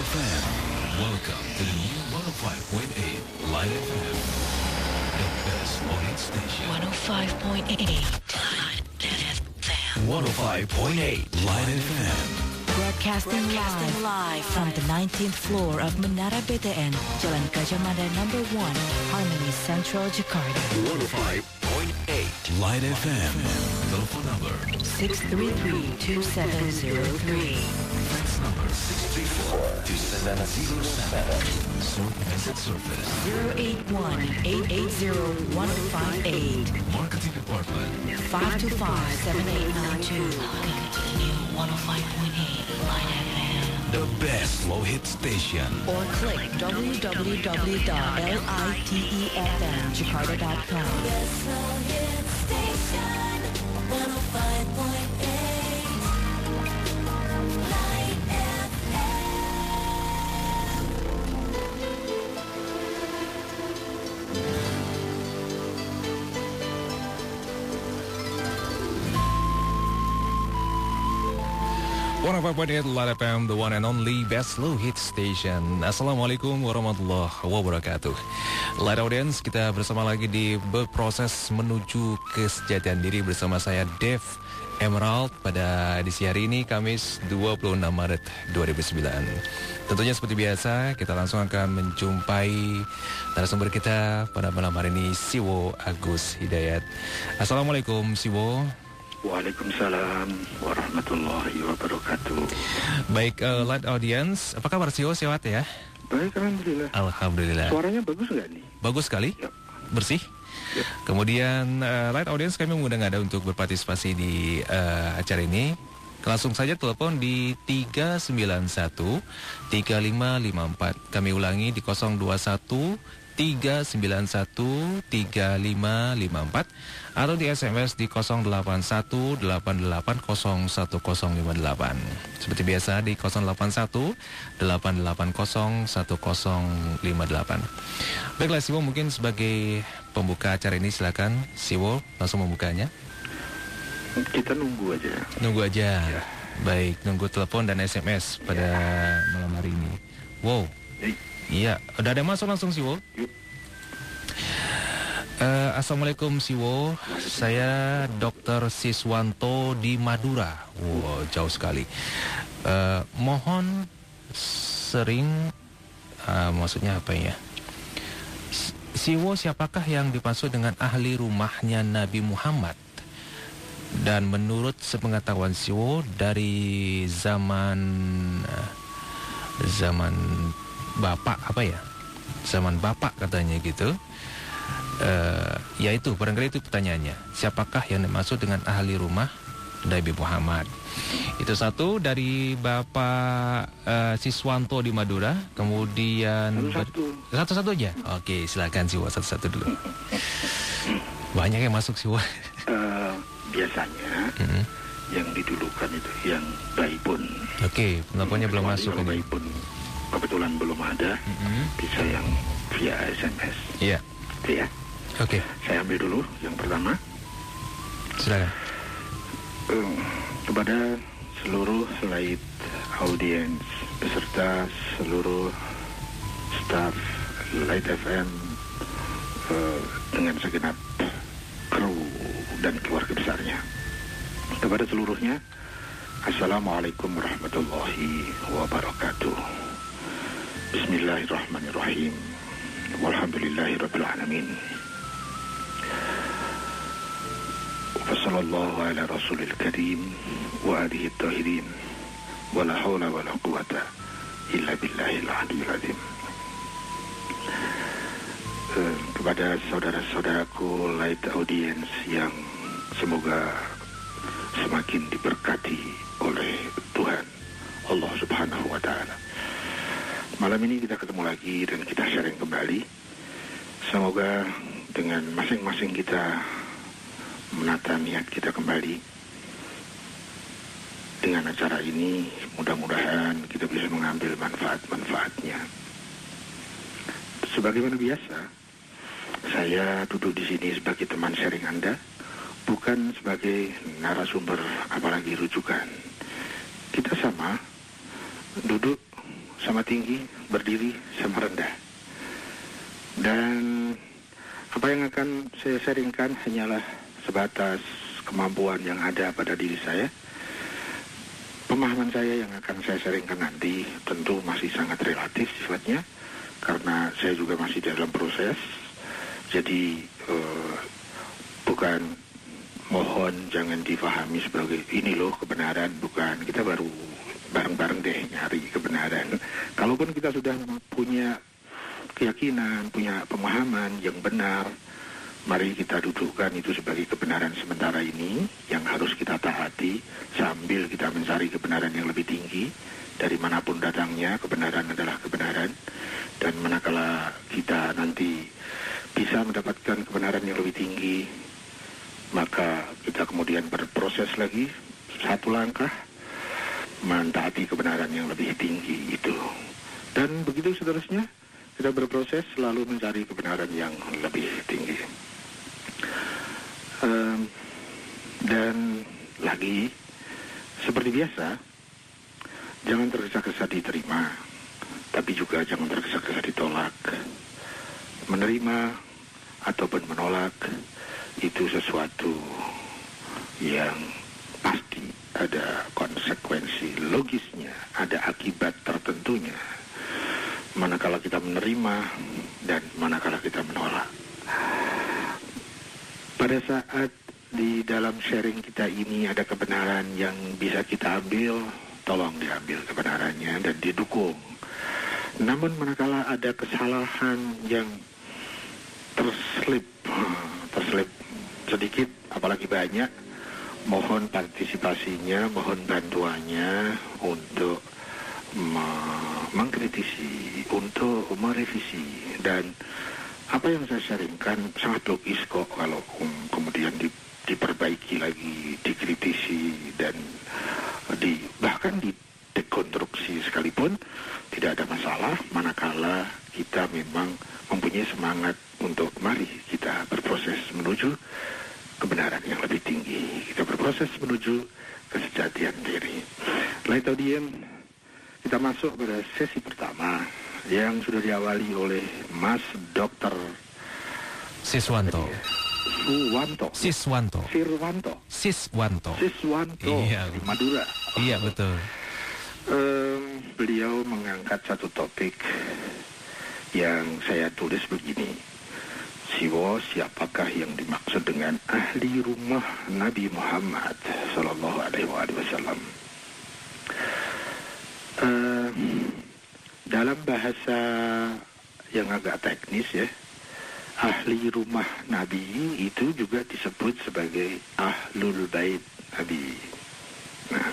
FM. Welcome to the new 105.8 Light FM. The best morning station. 105.8 Light FM. 105.8 Light FM. Broadcasting live from the 19th floor of Menara BTN, Jalan Gajah Mada number 1, Harmony Central, Jakarta. 105.8 Light FM. Telephone number 633-2703. fax number 634-2707. Short message service 081-880-158. Marketing Department 525-7892. Welcome to the new 105.8 Light FM. The best slow hit station. Or click www.litefmjakarta.com. One of our Light FM, the one and only best slow hit station. Assalamualaikum warahmatullahi wabarakatuh. Light audience, kita bersama lagi di berproses menuju kesejahteraan diri bersama saya Dev Emerald pada edisi hari ini Kamis 26 Maret 2009. Tentunya seperti biasa kita langsung akan menjumpai narasumber kita pada malam hari ini, Siwo Agus Hidayat. Assalamualaikum Siwo. Waalaikumsalam warahmatullahi wabarakatuh. Baik, Light Audience, apa kabar Siwo? Sehat ya? Baik, alhamdulillah. Alhamdulillah. Suaranya bagus nggak nih? Bagus sekali, Ya. bersih. Ya. Kemudian Light Audience, kami mengundang Anda untuk berpartisipasi di acara ini. Langsung saja telepon di 391-3554. Kami ulangi di 021-391-3554 atau di SMS di 081-8801-1058. Seperti biasa di 081-880-1058. Baiklah Siwo, mungkin sebagai pembuka acara ini silakan Siwo langsung membukanya. Kita nunggu aja. Nunggu aja. Ya. Baik, nunggu telepon dan SMS pada malam hari ini. Wow. Iya, udah ada masuk langsung Siwo. Yuk. Assalamualaikum Siwo, saya Dr. Siswanto di Madura. Wow, jauh sekali. Mohon sering, maksudnya apa ya? Siwo, siapakah yang dimaksud dengan ahli rumahnya Nabi Muhammad? Dan menurut sepengetahuan Siwo dari zaman Bapak apa ya? Zaman Bapak katanya gitu. Yaitu barangkali itu pertanyaannya. Siapakah yang dimaksud dengan ahli rumah Nabi Muhammad? Itu satu dari Bapak Siswanto di Madura. Kemudian satu-satu aja. Oke, silakan Siwa satu-satu dulu. Banyak yang masuk Siwa. Biasanya yang didulukan itu yang baipun. Oke, teleponnya belum masuk Yang ini. baipun kebetulan belum ada. Bisa yang via SMS. Iya. Oke ya. Oke, Saya ambil dulu yang pertama. silakan. Kepada seluruh Light audiens beserta seluruh staf Light FM dengan segenap kru dan keluarga besarnya. Kepada seluruhnya, Assalamualaikum warahmatullahi wabarakatuh. Bismillahirrahmanirrahim. Walhamdulillahirabbil alamin. Wassallallahu ala rasulil karim wa alihi tahirin. Wala hawla wala quwata illa billahil aliyyil azim. Kepada saudara-saudaraku Light Audience yang semoga semakin diberkati oleh Tuhan Allah Subhanahu wa Ta'ala. Malam ini kita ketemu lagi dan kita sharing kembali. Semoga dengan masing-masing kita menata niat kita kembali dengan acara ini, mudah-mudahan kita bisa mengambil manfaat-manfaatnya. Sebagaimana biasa, saya duduk di sini sebagai teman sharing Anda, bukan sebagai narasumber apalagi rujukan. Kita sama duduk sama tinggi, berdiri sama rendah. Dan apa yang akan saya sharingkan hanyalah sebatas kemampuan yang ada pada diri saya. Pemahaman saya yang akan saya sharingkan nanti tentu masih sangat relatif sifatnya, karena saya juga masih dalam proses. Jadi bukan, mohon jangan difahami sebagai ini loh kebenaran, bukan. Kita baru bareng-bareng deh nyari kebenaran. Kalaupun kita sudah punya keyakinan, punya pemahaman yang benar, mari kita dudukkan itu sebagai kebenaran sementara ini yang harus kita taati sambil kita mencari kebenaran yang lebih tinggi. Dari manapun datangnya, kebenaran adalah kebenaran. Dan manakala kita nanti bisa mendapatkan kebenaran yang lebih tinggi, maka kita kemudian berproses lagi satu langkah mentaati kebenaran yang lebih tinggi itu. Dan begitu seterusnya, kita berproses selalu mencari kebenaran yang lebih tinggi. Dan lagi, seperti biasa, jangan tergesa-gesa diterima, tapi juga jangan tergesa-gesa ditolak. Menerima ataupun menolak itu sesuatu yang pasti ada konsekuensi logisnya, ada akibat tertentunya. Manakala kita menerima dan manakala kita menolak. Pada saat di dalam sharing kita ini ada kebenaran yang bisa kita ambil, tolong diambil kebenarannya dan didukung. Namun manakala ada kesalahan yang terselip sedikit, apalagi banyak, mohon partisipasinya, mohon bantuannya untuk mengkritisi, untuk merevisi. Dan apa yang saya sharingkan sangat logis kok kalau kemudian diperbaiki lagi, dikritisi dan bahkan didekonstruksi sekalipun tidak ada masalah, manakala kita memang mempunyai semangat untuk mari kita berproses menuju kebenaran yang lebih tinggi. Kita berproses menuju kesejatian diri. Laitaudian, kita masuk pada sesi pertama yang sudah diawali oleh Mas Dr. Siswanto. Iya, di Madura. Iya, betul. Beliau mengangkat satu topik yang saya tulis begini. Siapakah yang dimaksud dengan ahli rumah Nabi Muhammad Sallallahu Alaihi Wasallam? Dalam bahasa yang agak teknis ya, ahli rumah Nabi itu juga disebut sebagai ahlul bait Nabi. Nah,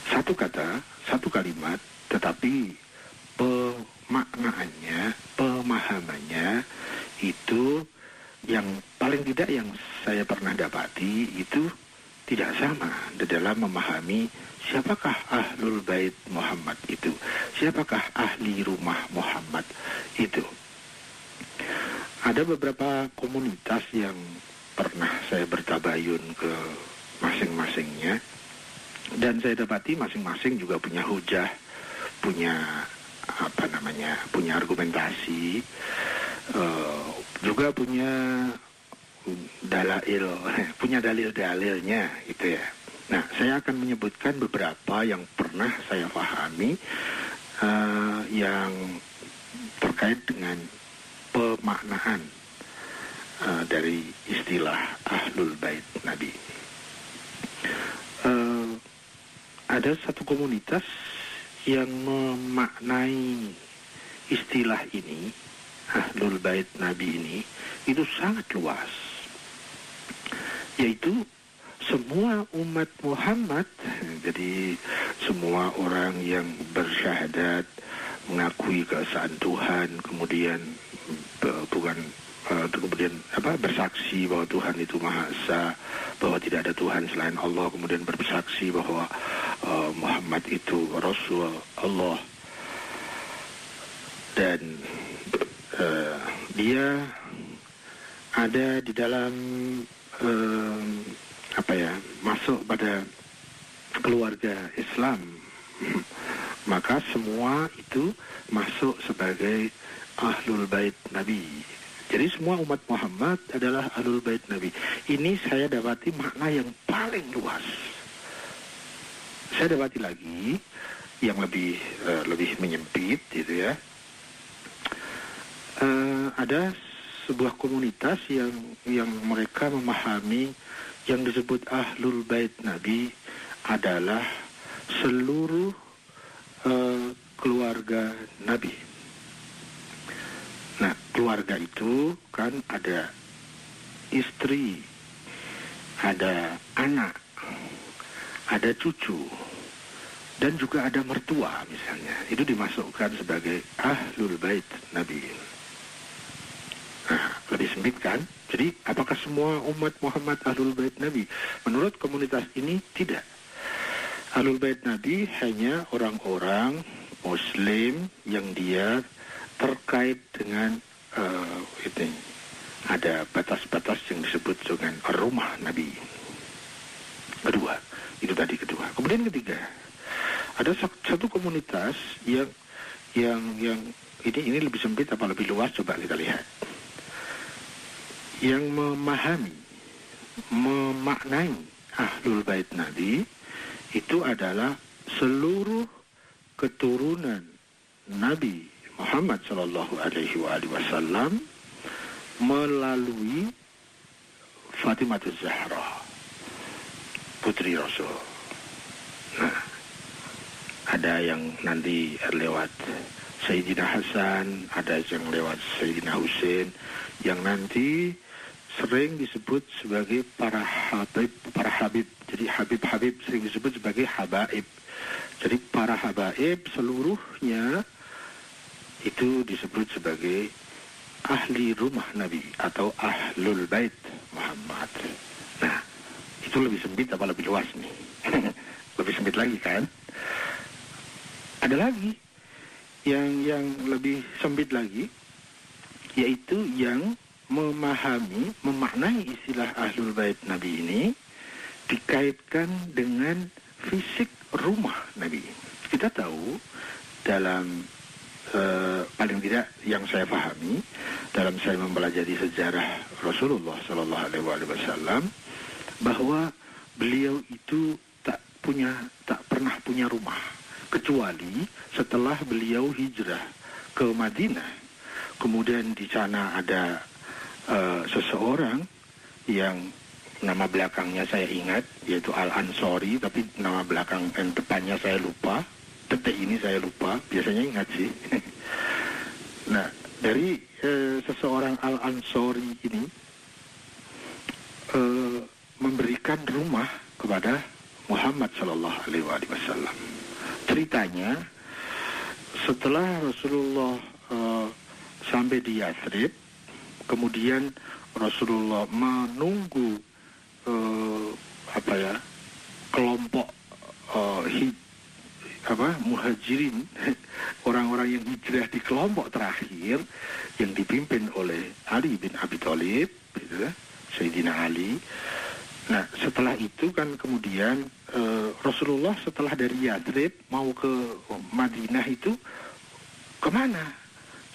satu kata, satu kalimat, tetapi pemaknaannya, pemahamannya itu yang paling tidak yang saya pernah dapati itu tidak sama di dalam memahami siapakah ahlul bait Muhammad itu, siapakah ahli rumah Muhammad itu. Ada beberapa komunitas yang pernah saya bertabayun ke masing-masingnya, dan saya dapati masing-masing juga punya hujah, punya punya argumentasi, juga punya dalail, punya dalil-dalilnya gitu ya. Nah, saya akan menyebutkan beberapa yang pernah saya pahami yang terkait dengan pemaknaan dari istilah ahlul bait Nabi. Ada satu komunitas yang memaknai istilah ini, ahlul bait Nabi ini, itu sangat luas. Yaitu semua umat Muhammad, jadi semua orang yang bersyahadat, mengakui keesaan Tuhan, kemudian bersaksi bahwa Tuhan itu Maha Esa, bahwa tidak ada Tuhan selain Allah, kemudian bersaksi bahwa Muhammad itu Rasul Allah, dan dia ada di dalam masuk pada keluarga Islam, maka semua itu masuk sebagai Ahlul Bait Nabi. Jadi semua umat Muhammad adalah Ahlul Bait Nabi. Ini saya dapati makna yang paling luas. Saya dapati lagi yang lebih menyempit, gitu ya. Ada sebuah komunitas yang mereka memahami yang disebut Ahlul Bait Nabi adalah seluruh keluarga Nabi. Nah, keluarga itu kan ada istri, ada anak, ada cucu, dan juga ada mertua misalnya. Itu dimasukkan sebagai Ahlul Bait Nabi. Nah, lebih sempit kan? Jadi, apakah semua umat Muhammad Ahlul Bait Nabi? Menurut komunitas ini, tidak. Ahlul Bait Nabi hanya orang-orang Muslim yang dia terkait dengan itu. Ada batas-batas yang disebut dengan rumah Nabi. Kedua, itu tadi kedua. Kemudian ketiga, ada satu komunitas yang ini lebih sempit apa lebih luas, coba kita lihat. Yang memahami, memaknai Ahlul Bait Nabi itu adalah seluruh keturunan Nabi Muhammad Sallallahu Alaihi Wasallam melalui Fatimah Az-Zahra, putri Rasul. Nah, ada yang nanti lewat Sayyidina Hasan, ada yang lewat Sayyidina Husain, yang nanti sering disebut sebagai para habib. Jadi habib-habib sering disebut sebagai habaib. Jadi para habaib seluruhnya itu disebut sebagai ahli rumah Nabi atau Ahlul Bait Muhammad. Nah, itu lebih sempit apa lebih luas nih? Lebih sempit lagi kan? Ada lagi yang lebih sempit lagi, yaitu yang memahami, memaknai istilah Ahlul Bait Nabi ini dikaitkan dengan fisik rumah Nabi. Kita tahu dalam paling tidak yang saya pahami dalam saya mempelajari sejarah Rasulullah Sallallahu Alaihi Wasallam, bahwa beliau itu tak pernah punya rumah kecuali setelah beliau hijrah ke Madinah. Kemudian di sana ada seseorang yang nama belakangnya saya ingat, yaitu Al-Ansori, tapi nama belakang dan depannya saya lupa. Detik ini saya lupa, biasanya ingat sih. Nah, dari seseorang Al-Ansori ini memberikan rumah kepada Muhammad Sallallahu Alaihi Wasallam. Ceritanya, setelah Rasulullah sampai di Yathrib, kemudian Rasulullah menunggu kelompok muhajirin, orang-orang yang hijrah di kelompok terakhir yang dipimpin oleh Ali bin Abi Thalib, gitu, Sayyidina Ali. Nah, setelah itu kan kemudian Rasulullah setelah dari Yathrib mau ke Madinah itu kemana?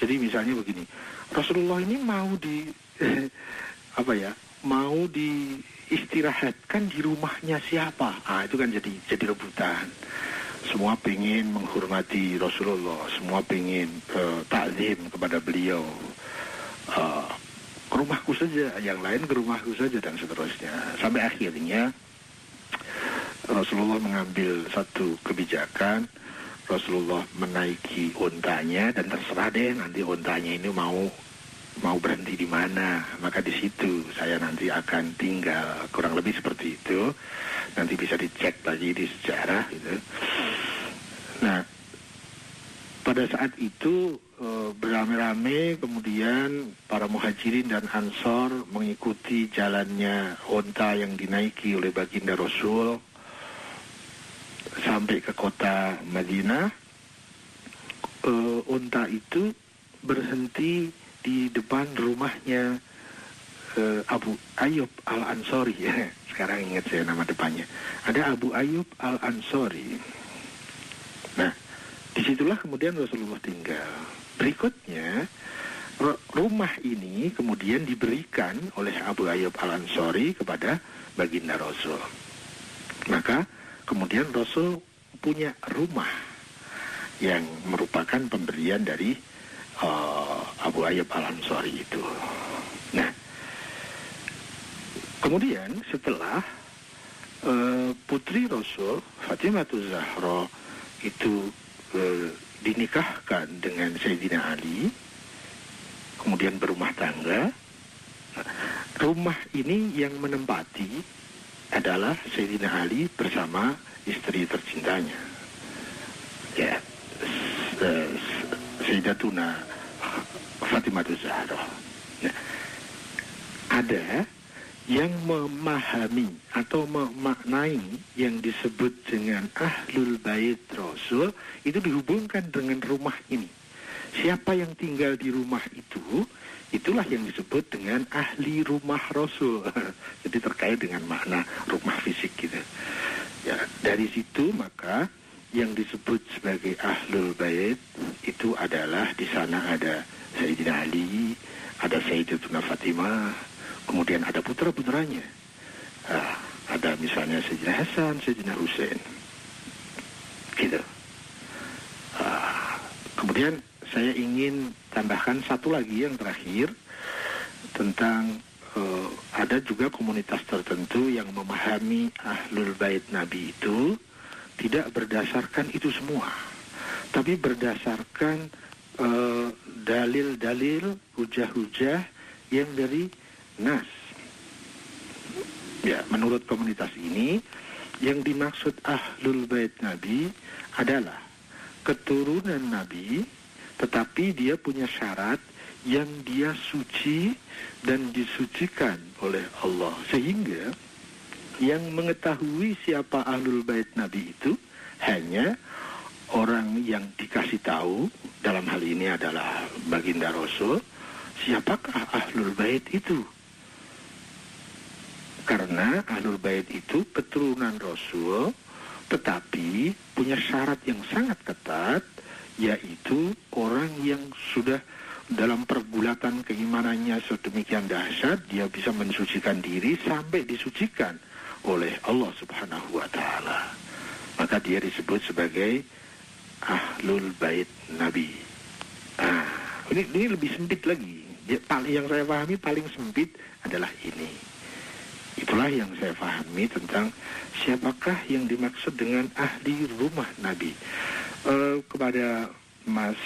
Jadi misalnya begini, Rasulullah ini mau mau diistirahatkan di rumahnya siapa? Itu kan jadi rebutan. Semua pengen menghormati Rasulullah, semua pengen takzim kepada beliau. Ke rumahku saja, yang lain ke rumahku saja, dan seterusnya. Sampai akhirnya Rasulullah mengambil satu kebijakan. Rasulullah menaiki ontanya, dan terserah deh nanti ontanya ini mau berhenti di mana, maka di situ saya nanti akan tinggal. Kurang lebih seperti itu. Nanti bisa dicek lagi di sejarah gitu. Nah, pada saat itu beramai-ramai kemudian para muhajirin dan ansor mengikuti jalannya onta yang dinaiki oleh baginda Rasul sampai ke kota Madinah. Onta itu berhenti di depan rumahnya Abu Ayyub Al-Ansori, ya. Sekarang ingat saya nama depannya. Ada Abu Ayyub Al-Ansori. Nah, Disitulah kemudian Rasulullah tinggal. Berikutnya, rumah ini kemudian diberikan oleh Abu Ayyub Al-Ansari kepada baginda Rasul. Maka kemudian Rasul punya rumah yang merupakan pemberian dari Abu Ayyub Al-Ansari itu. Nah, kemudian setelah putri Rasul Fatimah Zahra itu dinikahkan dengan Sayyidina Ali, kemudian berumah tangga, rumah ini yang menempati adalah Sayyidina Ali bersama istri tercintanya, ya, Sayyidatuna Fatimah Zahra. Nah, ada yang memahami atau memaknai yang disebut dengan Ahlul Bait Rasul itu dihubungkan dengan rumah ini. Siapa yang tinggal di rumah itu, itulah yang disebut dengan ahli rumah Rasul. Jadi terkait dengan makna rumah fisik gitu. Ya, dari situ maka yang disebut sebagai Ahlul Bait itu adalah di sana ada Sayyidina Ali, ada Sayyidatuna Fatimah, kemudian ada putra-putranya. Ada misalnya Sayyidina Hasan, Sayyidina Husain. Gitu. Kemudian saya ingin tambahkan satu lagi yang terakhir tentang ada juga komunitas tertentu yang memahami Ahlul Bait Nabi itu tidak berdasarkan itu semua, tapi berdasarkan dalil-dalil, hujah-hujah yang dari Nas. Ya, menurut komunitas ini yang dimaksud Ahlul Bait Nabi adalah keturunan Nabi, tetapi dia punya syarat yang dia suci dan disucikan oleh Allah, sehingga yang mengetahui siapa Ahlul Bait Nabi itu hanya orang yang dikasih tahu, dalam hal ini adalah baginda Rasul, siapakah Ahlul Bait itu. Karena Ahlul Bait itu keturunan Rasul, tetapi punya syarat yang sangat ketat, yaitu orang yang sudah dalam pergulatan keimanannya sedemikian dahsyat, dia bisa mensucikan diri sampai disucikan oleh Allah Subhanahu wa Ta'ala. Maka dia disebut sebagai Ahlul Bait Nabi. Ini lebih sempit lagi. Yang saya pahami paling sempit adalah ini. Itulah yang saya pahami tentang siapakah yang dimaksud dengan ahli rumah Nabi. Kepada Mas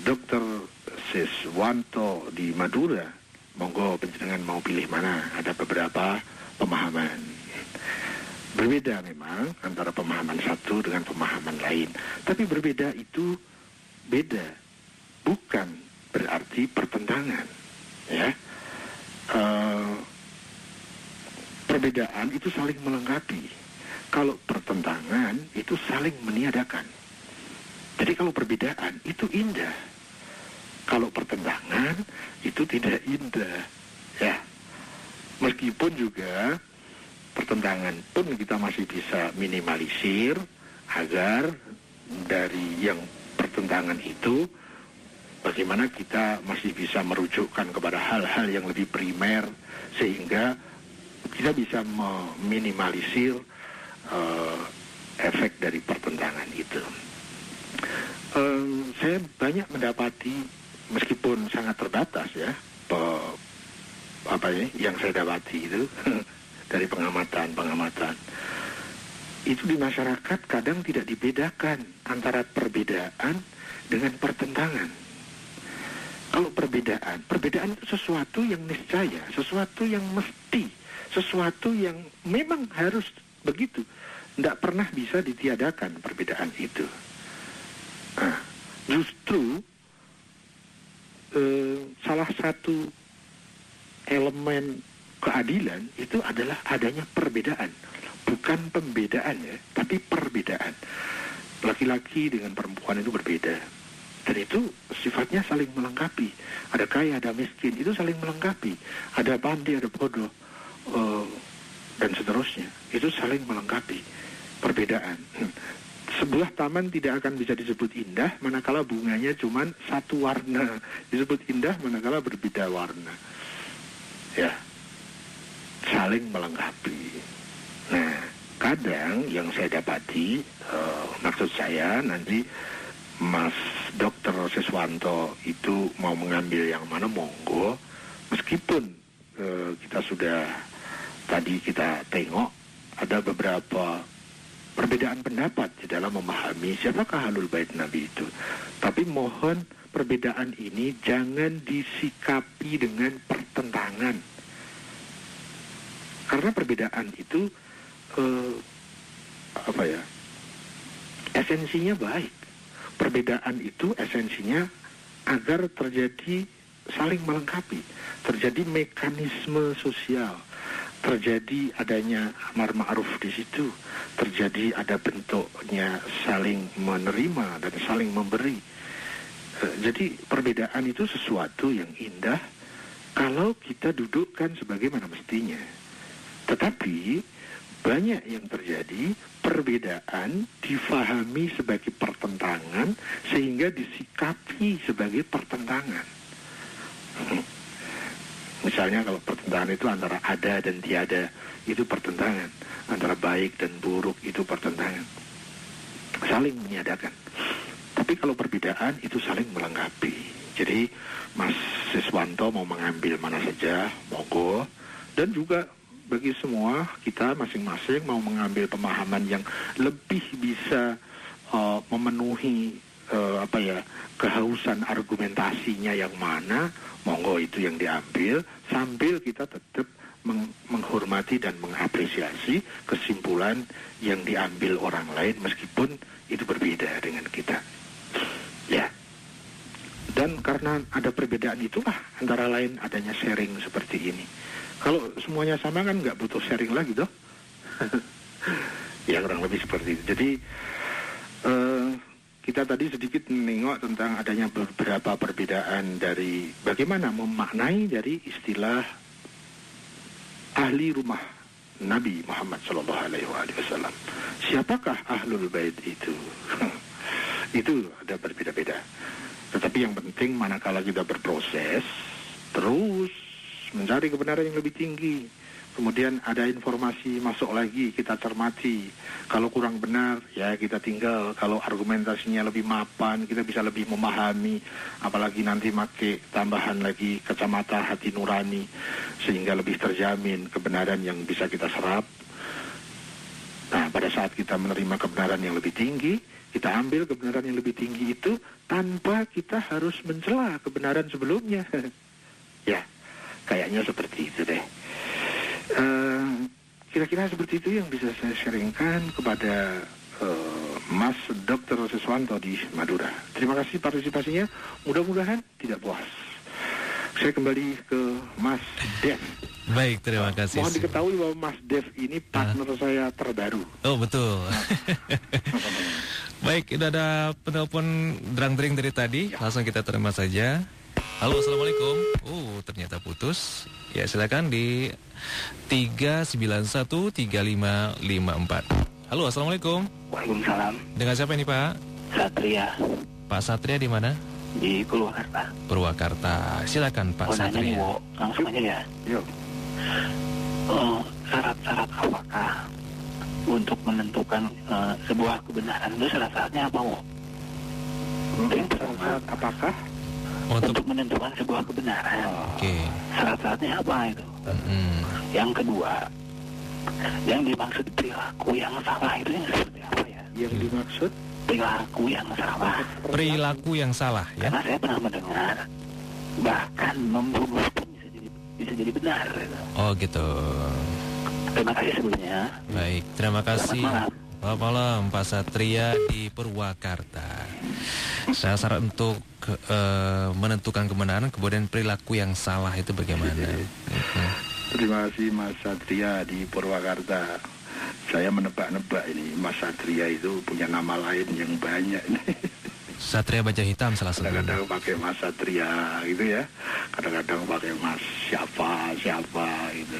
Dr. Siswanto di Madura, monggo panjenengan mau pilih mana. Ada beberapa pemahaman. Berbeda memang antara pemahaman satu dengan pemahaman lain. Tapi berbeda itu beda, bukan berarti pertentangan. Ya, perbedaan itu saling melengkapi. Kalau pertentangan itu saling meniadakan. Jadi kalau perbedaan itu indah, kalau pertentangan itu tidak indah. Ya, meskipun juga pertentangan pun kita masih bisa minimalisir agar dari yang pertentangan itu bagaimana kita masih bisa merujukkan kepada hal-hal yang lebih primer sehingga kita bisa meminimalisir efek dari pertentangan itu. Saya banyak mendapati, meskipun sangat terbatas ya, yang saya dapati itu dari pengamatan itu di masyarakat kadang tidak dibedakan antara perbedaan dengan pertentangan. Kalau perbedaan itu sesuatu yang niscaya, sesuatu yang mesti, sesuatu yang memang harus begitu. Tidak pernah bisa ditiadakan perbedaan itu. Nah, justru salah satu elemen keadilan itu adalah adanya perbedaan. Bukan pembedaan ya, tapi perbedaan. Laki-laki dengan perempuan itu berbeda. Dan itu sifatnya saling melengkapi. Ada kaya, ada miskin, itu saling melengkapi. Ada pandai, ada bodoh, dan seterusnya. Itu saling melengkapi. Perbedaan. sebuah taman tidak akan bisa disebut indah manakala bunganya cuma satu warna. Disebut indah manakala berbeda warna. Ya, saling melengkapi. Nah, kadang yang saya dapati, maksud saya nanti Mas Dr. Siswanto itu mau mengambil yang mana, monggo. Meskipun kita sudah tadi kita tengok ada beberapa perbedaan pendapat di dalam memahami siapakah Ahlul Bait Nabi itu. Tapi mohon perbedaan ini jangan disikapi dengan pertentangan. Karena perbedaan itu esensinya baik. Perbedaan itu esensinya agar terjadi saling melengkapi, terjadi mekanisme sosial, terjadi adanya amar ma'ruf di situ, terjadi ada bentuknya saling menerima dan saling memberi. Jadi perbedaan itu sesuatu yang indah kalau kita dudukkan sebagaimana mestinya. Tetapi banyak yang terjadi, perbedaan difahami sebagai pertentangan sehingga disikapi sebagai pertentangan. Misalnya kalau pertentangan itu antara ada dan tiada, itu pertentangan. Antara baik dan buruk, itu pertentangan. Saling menyadakan. Tapi kalau perbedaan itu saling melengkapi. Jadi Mas Siswanto mau mengambil mana saja, monggo. Dan juga bagi semua kita masing-masing mau mengambil pemahaman yang lebih bisa memenuhi kehausan argumentasinya yang mana, monggo itu yang diambil, sambil kita tetap menghormati dan mengapresiasi kesimpulan yang diambil orang lain meskipun itu berbeda dengan kita. Ya. Dan karena ada perbedaan itulah antara lain adanya sharing seperti ini. Kalau semuanya sama kan nggak butuh sharing lagi toh. Ya kurang lebih seperti itu. Jadi kita tadi sedikit menengok tentang adanya beberapa perbedaan dari bagaimana memaknai dari istilah ahli rumah Nabi Muhammad SAW. Siapakah Ahlul Bait itu? Itu ada berbeda-beda. Tetapi yang penting manakala kita berproses terus mencari kebenaran yang lebih tinggi, kemudian ada informasi masuk lagi, kita cermati. Kalau kurang benar, ya kita tinggal. Kalau argumentasinya lebih mapan, kita bisa lebih memahami. Apalagi nanti pakai tambahan lagi kacamata hati nurani, sehingga lebih terjamin kebenaran yang bisa kita serap. Nah, pada saat kita menerima kebenaran yang lebih tinggi, kita ambil kebenaran yang lebih tinggi itu tanpa kita harus mencela kebenaran sebelumnya. Ya, kayaknya seperti itu deh. Kira-kira seperti itu yang bisa saya sharingkan kepada Mas Dr. Siswanto di Madura. Terima kasih partisipasinya. Mudah-mudahan tidak puas. Saya kembali ke Mas Dev. Baik, terima kasih. Mohon diketahui bahwa Mas Dev ini partner saya terbaru. Oh, betul. Baik, udah ada penelpon derang-dering dari tadi. Ya. Langsung kita terima saja. Halo, assalamualaikum. Ternyata putus. Ya, silakan di 3913554. Halo, assalamualaikum. Waalaikumsalam. Dengan siapa ini, Pak? Satria. Pak Satria di mana? Di Purwakarta. Purwakarta. Silakan, Pak Satria. Nih, langsung aja ya. Yuk. Syarat-syarat apakah untuk menentukan sebuah kebenaran itu syarat-syaratnya apa, Wo? Syarat apakah? Untuk menentukan sebuah kebenaran. Oke. Syarat-syaratnya apa itu? Yang kedua, yang dimaksud perilaku yang salah itu yang seperti apa ya? Yang dimaksud perilaku yang salah. Perilaku yang salah, ya? Karena saya pernah mendengar bahkan membunuh pun bisa jadi benar. Gitu. Oh, gitu. Terima kasih sebelumnya. Baik, terima kasih. Selamat malam. Selamat malam, Pak Satria di Purwakarta. Syarat untuk menentukan kebenaran, kemudian perilaku yang salah itu bagaimana? Terima kasih Mas Satria di Purwakarta. Saya menebak-nebak ini Mas Satria itu punya nama lain yang banyak ini. Satria Baja Hitam salah satu. Kadang-kadang pakai Mas Satria gitu ya. Kadang-kadang pakai Mas siapa gitu.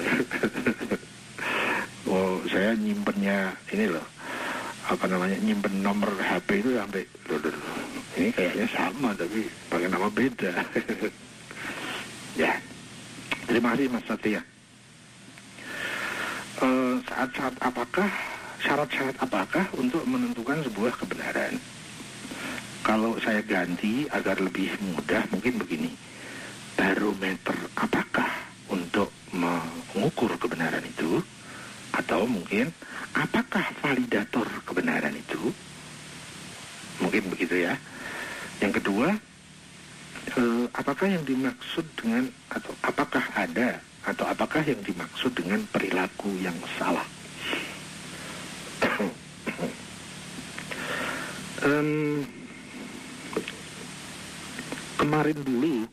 Oh, saya nyimpennya ini loh. nyimpen nomor HP itu sampai ini kayaknya sama tapi pakai nama beda. Ya, terima kasih Mas Satria. Syarat-syarat apakah untuk menentukan sebuah kebenaran? Kalau saya ganti agar lebih mudah, mungkin begini. Barometer apakah untuk mengukur kebenaran itu? Atau mungkin apakah validator kebenaran itu? Mungkin begitu ya. Yang kedua, apakah yang dimaksud dengan, atau apakah ada, atau apakah yang dimaksud dengan perilaku yang salah? Kemarin dulu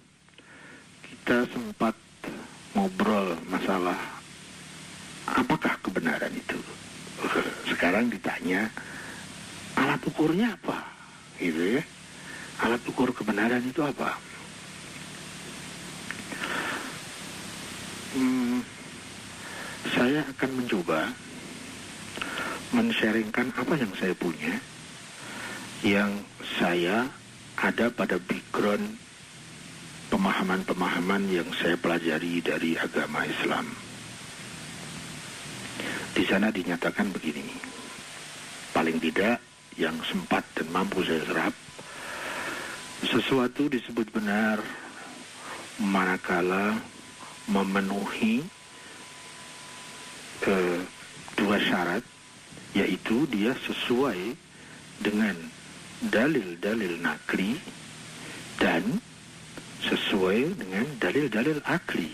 kita sempat ngobrol masalah apakah kebenaran itu. Sekarang ditanya alat ukurnya apa, gitu ya. Alat ukur kebenaran itu apa? Saya akan mencoba men-sharingkan apa yang saya punya, yang saya ada pada background pemahaman-pemahaman yang saya pelajari dari agama Islam. Di sana dinyatakan begini, paling tidak yang sempat dan mampu saya serap, sesuatu disebut benar manakala memenuhi dua syarat, yaitu dia sesuai dengan dalil-dalil nakli dan sesuai dengan dalil-dalil akli.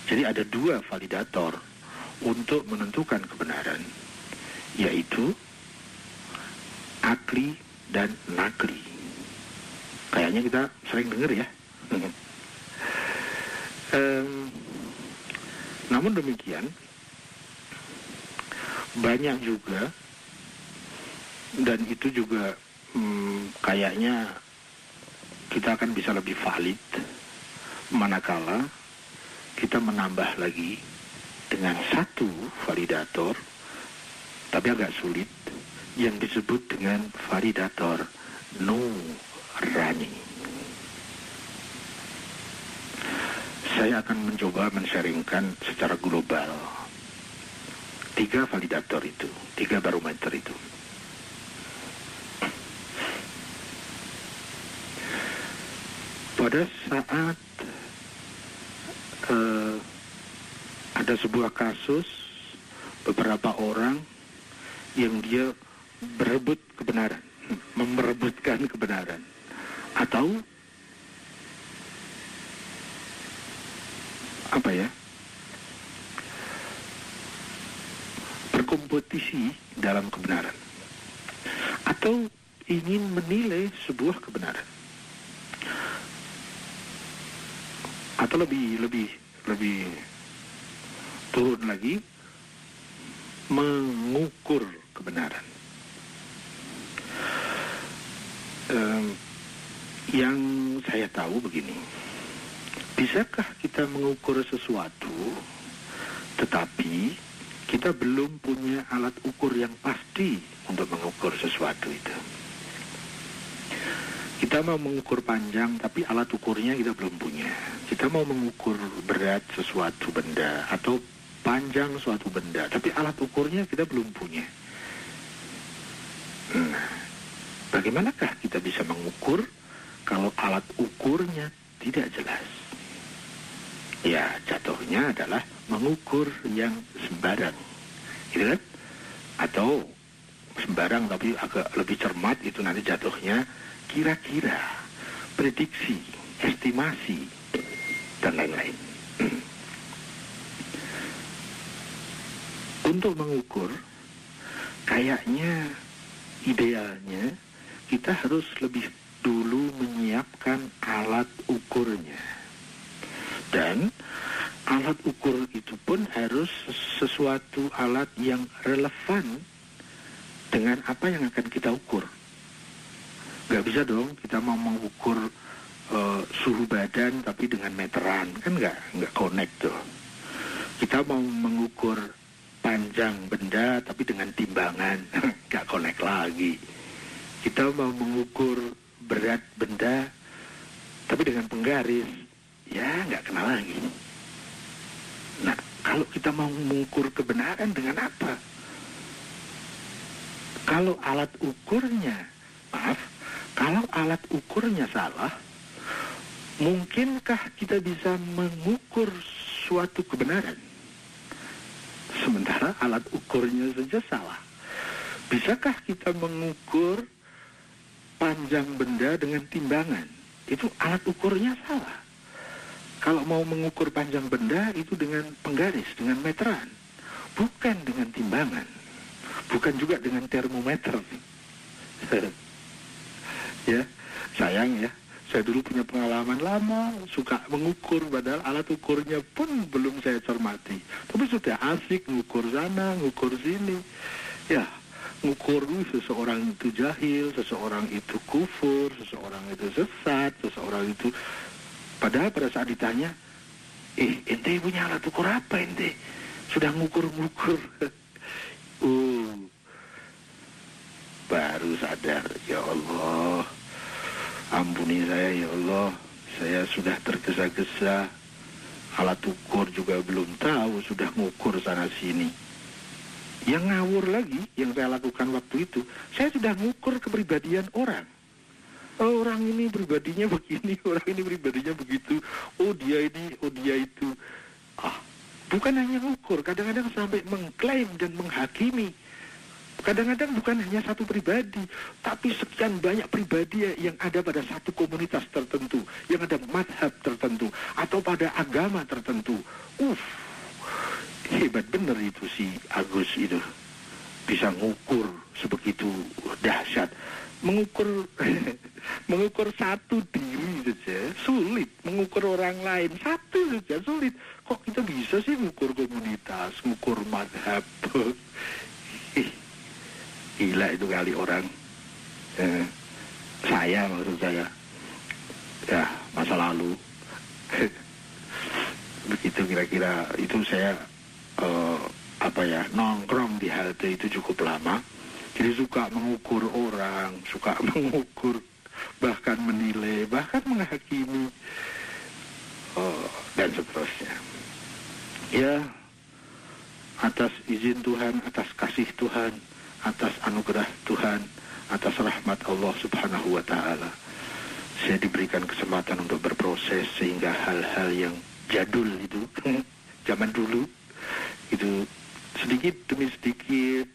Jadi ada dua validator untuk menentukan kebenaran, yaitu akli dan nakli. Kayaknya kita sering dengar ya. Namun demikian, banyak juga, dan itu juga kayaknya kita akan bisa lebih valid manakala kita menambah lagi dengan satu validator, tapi agak sulit, yang disebut dengan validator nurani. Saya akan mencoba men-sharingkan secara global 3 validator itu, 3 barometer itu. Pada saat ada sebuah kasus, beberapa orang yang dia berebut kebenaran, memerebutkan kebenaran, atau berkompetisi dalam kebenaran, atau ingin menilai sebuah kebenaran, atau lebih turun lagi, mengukur kebenaran. Yang saya tahu begini, bisakah kita mengukur sesuatu tetapi kita belum punya alat ukur yang pasti untuk mengukur sesuatu itu? Kita mau mengukur panjang tapi alat ukurnya kita belum punya. Kita mau mengukur berat sesuatu benda atau panjang suatu benda, tapi alat ukurnya kita belum punya. Nah, bagaimanakah kita bisa mengukur kalau alat ukurnya tidak jelas? Ya, jatuhnya adalah mengukur yang sembarang, gitu kan? Atau sembarang tapi agak lebih cermat, itu nanti jatuhnya kira-kira, prediksi, estimasi, dan lain-lain. Untuk mengukur, kayaknya idealnya kita harus lebih dulu menyiapkan alat ukurnya. Dan alat ukur itu pun harus sesuatu alat yang relevan dengan apa yang akan kita ukur. Gak bisa dong kita mau mengukur suhu badan tapi dengan meteran, kan nggak connect tuh. Kita mau mengukur panjang benda tapi dengan timbangan, nggak connect lagi. Kita mau mengukur berat benda, tapi dengan penggaris, ya nggak kena lagi. Nah, kalau kita mau mengukur kebenaran dengan apa? Kalau alat ukurnya salah, mungkinkah kita bisa mengukur suatu kebenaran? Sementara alat ukurnya saja salah. Bisakah kita mengukur panjang benda dengan timbangan? Itu alat ukurnya salah. Kalau mau mengukur panjang benda itu dengan penggaris, dengan meteran, bukan dengan timbangan, bukan juga dengan termometer. Ya, sayang ya. Saya dulu punya pengalaman lama, suka mengukur, padahal alat ukurnya pun belum saya cermati. Tapi sudah asik mengukur sana, mengukur sini. Ya, mengukur seseorang itu jahil, seseorang itu kufur, seseorang itu sesat, seseorang itu... Padahal pada saat ditanya, ente punya alat ukur apa ente? Sudah ngukur-ngukur. Baru sadar, ya Allah. Ampuni saya ya Allah, saya sudah tergesa-gesa, alat ukur juga belum tahu, sudah ngukur sana sini. Yang ngawur lagi, yang saya lakukan waktu itu, saya sudah ngukur kepribadian orang. Oh, orang ini pribadinya begini, orang ini pribadinya begitu, oh dia ini, oh dia itu. Bukan hanya ngukur, kadang-kadang sampai mengklaim dan menghakimi. Kadang-kadang bukan hanya satu pribadi, tapi sekian banyak pribadi yang ada pada satu komunitas tertentu, yang ada madhab tertentu, atau pada agama tertentu. Hebat bener itu si Agus itu. Bisa ngukur sebegitu dahsyat. Mengukur satu diri saja sulit, mengukur orang lain satu saja sulit. Kok kita bisa sih mengukur komunitas, mengukur madhab? Gila itu kali orang. Saya maksud saya. Ya, masa lalu. Begitu kira-kira itu saya nongkrong di halte itu cukup lama. Jadi suka mengukur orang, suka mengukur, bahkan menilai, bahkan menghakimi, dan seterusnya. Ya, atas izin Tuhan, atas kasih Tuhan, atas anugerah Tuhan, atas rahmat Allah Subhanahu wa Ta'ala, saya diberikan kesempatan untuk berproses sehingga hal-hal yang jadul itu zaman dulu itu sedikit demi sedikit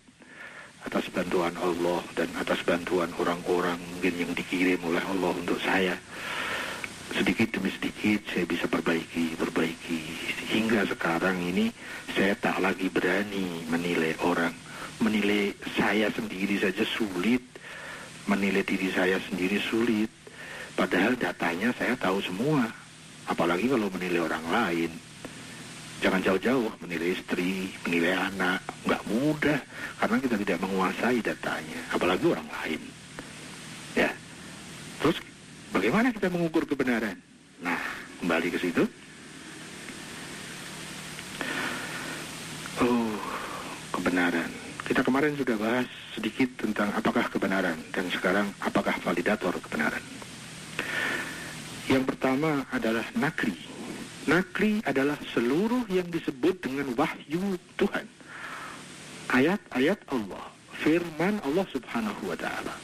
atas bantuan Allah dan atas bantuan orang-orang mungkin yang dikirim oleh Allah untuk saya, sedikit demi sedikit saya bisa perbaiki hingga sekarang ini saya tak lagi berani menilai orang. Menilai saya sendiri saja sulit, menilai diri saya sendiri sulit, padahal datanya saya tahu semua. Apalagi kalau menilai orang lain. Jangan jauh-jauh menilai istri, menilai anak, nggak mudah karena kita tidak menguasai datanya, apalagi orang lain. Ya, terus bagaimana kita mengukur kebenaran? Nah, kembali ke situ. Kebenaran. Kita kemarin sudah bahas sedikit tentang apakah kebenaran dan sekarang apakah validator kebenaran. Yang pertama adalah nakli. Nakli adalah seluruh yang disebut dengan wahyu Tuhan. Ayat-ayat Allah, firman Allah Subhanahu wa Ta'ala.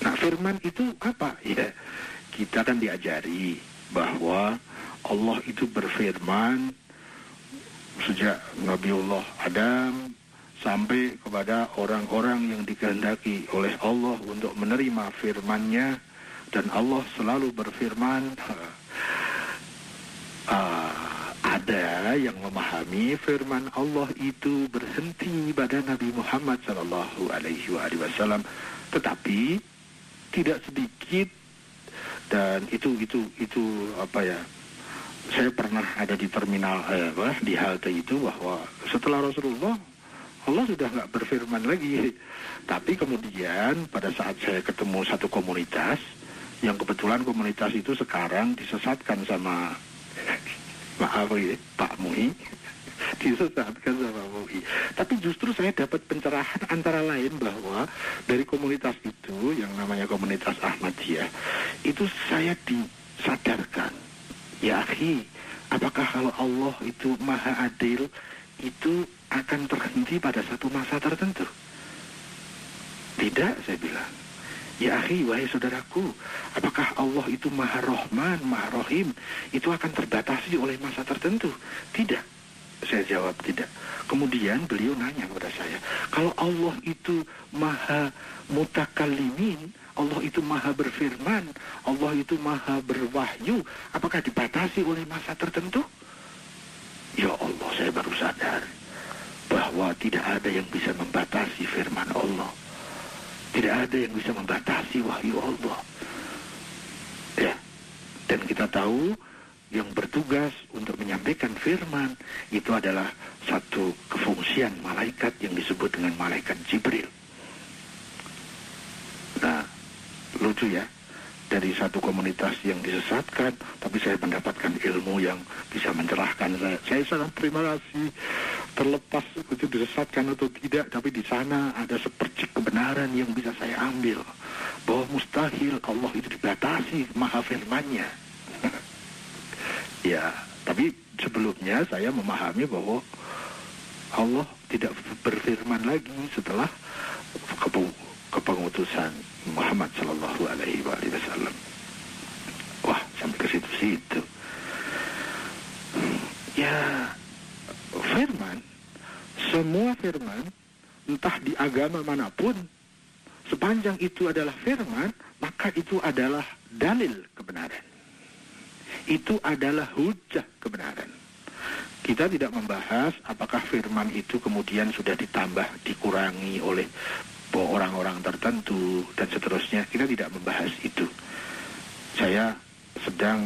Nah, firman itu apa? Ya, kita kan diajari bahwa Allah itu berfirman sejak Nabiullah Adam sampai kepada orang-orang yang dikehendaki oleh Allah untuk menerima firman-Nya, dan Allah selalu berfirman. Ada yang memahami firman Allah itu berhenti pada Nabi Muhammad sallallahu alaihi wasallam, tetapi tidak sedikit, dan itu apa ya? Saya pernah ada di terminal di halte itu bahwa setelah Rasulullah Allah sudah nggak berfirman lagi. Tapi kemudian pada saat saya ketemu satu komunitas yang kebetulan komunitas itu sekarang disesatkan sama maaf ya, Pak Mui, disesatkan sama MUI. Tapi justru saya dapat pencerahan antara lain bahwa dari komunitas itu yang namanya komunitas Ahmadiyah itu saya disadarkan, ya akhi, apakah kalau Allah itu maha adil itu akan terhenti pada satu masa tertentu? Tidak, saya bilang. Ya akhi, wahai saudaraku, apakah Allah itu maha Rahman, maha Rahim, itu akan terbatasi oleh masa tertentu? Tidak. Saya jawab tidak. Kemudian beliau nanya kepada saya, kalau Allah itu maha mutakallimin, Allah itu maha berfirman, Allah itu maha berwahyu, apakah dibatasi oleh masa tertentu? Ya Allah, saya baru sadar bahwa tidak ada yang bisa membatasi firman Allah. Tidak ada yang bisa membatasi wahyu Allah. Ya. Dan kita tahu yang bertugas untuk menyampaikan firman itu adalah satu kefungsian malaikat yang disebut dengan malaikat Jibril. Nah, lucu ya. Dari satu komunitas yang disesatkan, tapi saya mendapatkan ilmu yang bisa mencerahkan saya. Saya sangat terima kasih. Terlepas itu disesatkan atau tidak, tapi di sana ada sepercik kebenaran yang bisa saya ambil. Bahwa mustahil Allah itu dibatasi maha firman-Nya. Ya, tapi sebelumnya saya memahami bahwa Allah tidak berfirman lagi setelah kepengutusan Muhammad Sallallahu Alaihi Wasallam. Wah, sampai ke situ-situ. Ya, firman, semua firman, entah di agama manapun, sepanjang itu adalah firman, maka itu adalah dalil kebenaran. Itu adalah hujjah kebenaran. Kita tidak membahas apakah firman itu kemudian sudah ditambah, dikurangi oleh orang-orang tertentu dan seterusnya. Kita tidak membahas itu. Saya sedang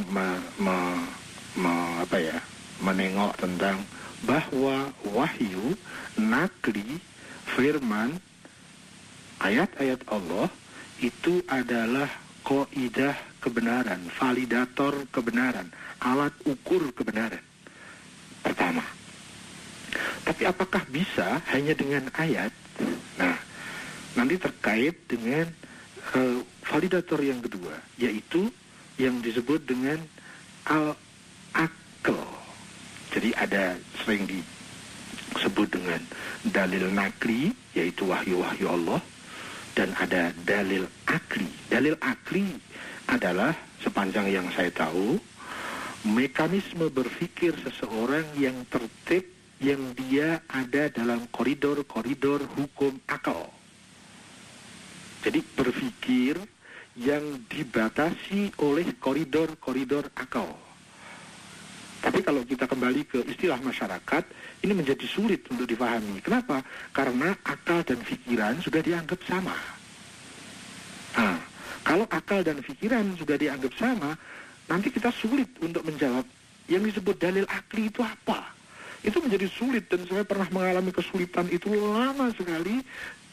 menengok tentang bahwa wahyu, nakli, firman, ayat-ayat Allah itu adalah kaidah kebenaran, validator kebenaran, alat ukur kebenaran. Pertama. Tapi apakah bisa hanya dengan ayat? Nah, nanti terkait dengan validator yang kedua, yaitu yang disebut dengan al-aql. Jadi ada sering disebut dengan dalil nakli, yaitu wahyu-wahyu Allah, dan ada dalil akli. Dalil akli adalah, sepanjang yang saya tahu, mekanisme berpikir seseorang yang tertib, yang dia ada dalam koridor-koridor hukum akal. Jadi berpikir yang dibatasi oleh koridor-koridor akal. Tapi kalau kita kembali ke istilah masyarakat, ini menjadi sulit untuk dipahami. Kenapa? Karena akal dan pikiran sudah dianggap sama. Nah, kalau akal dan pikiran sudah dianggap sama, nanti kita sulit untuk menjawab yang disebut dalil akli itu apa. Itu menjadi sulit, dan saya pernah mengalami kesulitan itu lama sekali,